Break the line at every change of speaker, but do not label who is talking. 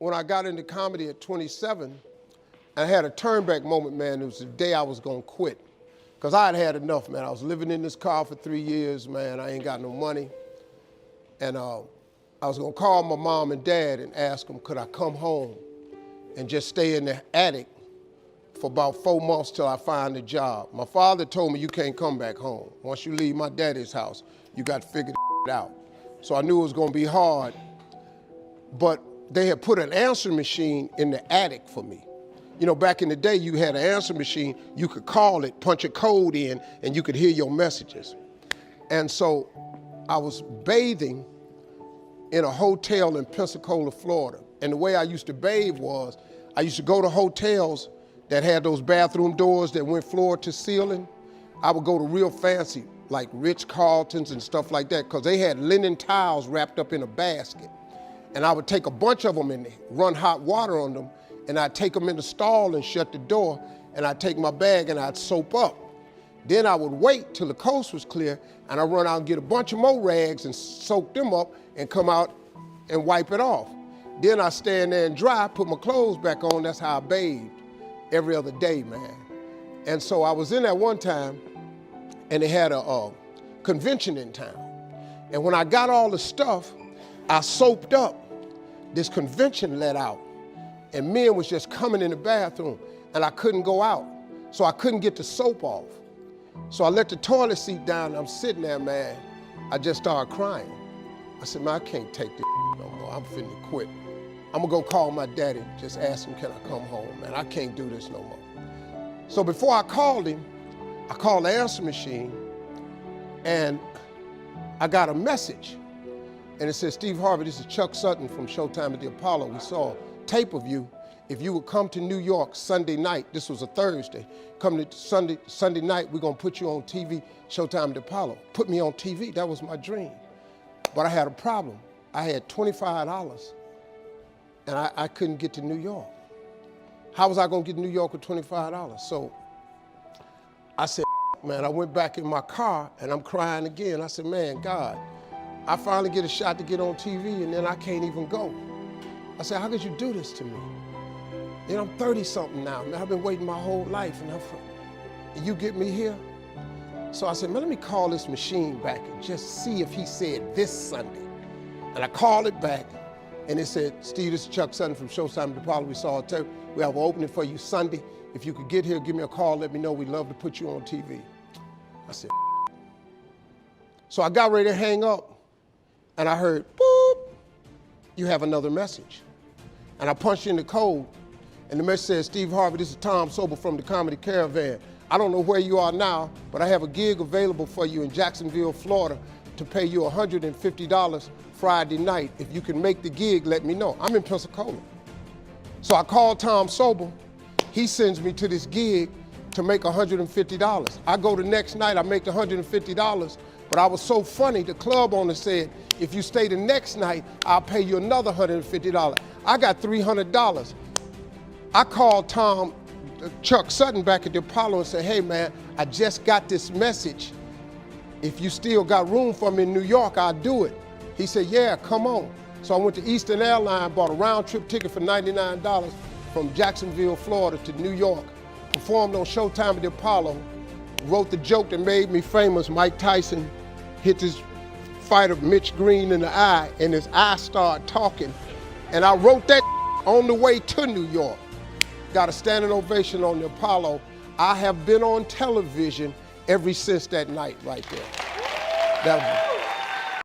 when I got into comedy at 27, I had a turnback moment, man. It was the day I was gonna quit. Because I had had enough, man. I was living in this car for 3 years, man. I ain't got no money. And I was gonna call my mom and dad and ask them, could I come home and just stay in the attic for about 4 months till I find a job. My father told me, you can't come back home. Once you leave my daddy's house, you got to figure it out. So I knew it was gonna be hard, but they had put an answer machine in the attic for me. You know, back in the day, you had an answer machine, you could call it, punch a code in, and you could hear your messages. And so I was bathing in a hotel in Pensacola, Florida. And the way I used to bathe was, I used to go to hotels that had those bathroom doors that went floor to ceiling. I would go to real fancy, like Ritz-Carltons and stuff like that, because they had linen towels wrapped up in a basket. And I would take a bunch of them and run hot water on them, and I'd take them in the stall and shut the door, and I'd take my bag and I'd soap up. Then I would wait till the coast was clear, and I'd run out and get a bunch of more rags and soak them up and come out and wipe it off. Then I'd stand there and dry, put my clothes back on. That's how I bathed every other day, man. And so I was in there one time, and they had a convention in town. And when I got all the stuff, I soaped up. This convention let out, and men was just coming in the bathroom, and I couldn't go out. So I couldn't get the soap off. So I let the toilet seat down, and I'm sitting there, man. I just started crying. I said, man, I can't take this no more. I'm finna quit. I'm gonna go call my daddy, just ask him, can I come home, man? I can't do this no more. So before I called him, I called the answer machine, and I got a message. And it said, Steve Harvey, this is Chuck Sutton from Showtime at the Apollo. We saw a tape of you. If you would come to New York Sunday night, this was a Thursday, come to Sunday night, we're gonna put you on TV, Showtime at the Apollo. Put me on TV, that was my dream. But I had a problem. I had $25, and I couldn't get to New York. How was I gonna get to New York with $25? So I said, man, I went back in my car, and I'm crying again. I said, man, God, I finally get a shot to get on TV, and then I can't even go. I said, how could you do this to me? You know, I'm 30-something now, man. I've been waiting my whole life, and you get me here? So I said, man, let me call this machine back and just see if he said this Sunday. And I called it back, and it said, Steve, this is Chuck Sutton from Showtime at the Apollo. We saw a tape. We have an opening for you Sunday. If you could get here, give me a call, let me know. We'd love to put you on TV. I said, so I got ready to hang up, and I heard, boop, you have another message. And I punched in the code, and the message says, Steve Harvey, this is Tom Sobel from the Comedy Caravan. I don't know where you are now, but I have a gig available for you in Jacksonville, Florida, to pay you $150 Friday night. If you can make the gig, let me know. I'm in Pensacola. So I called Tom Sobel. He sends me to this gig to make $150. I go the next night, I make the $150, but I was so funny, the club owner said, if you stay the next night, I'll pay you another $150. I got $300. I called Chuck Sutton back at the Apollo and said, hey man, I just got this message. If you still got room for me in New York, I'll do it. He said, yeah, come on. So I went to Eastern Airlines, bought a round trip ticket for $99 from Jacksonville, Florida to New York, performed on Showtime at the Apollo, wrote the joke that made me famous. Mike Tyson hit his fighter Mitch Green in the eye, and his eye started talking. And I wrote that on the way to New York. Got a standing ovation on the Apollo. I have been on television ever since that night right there.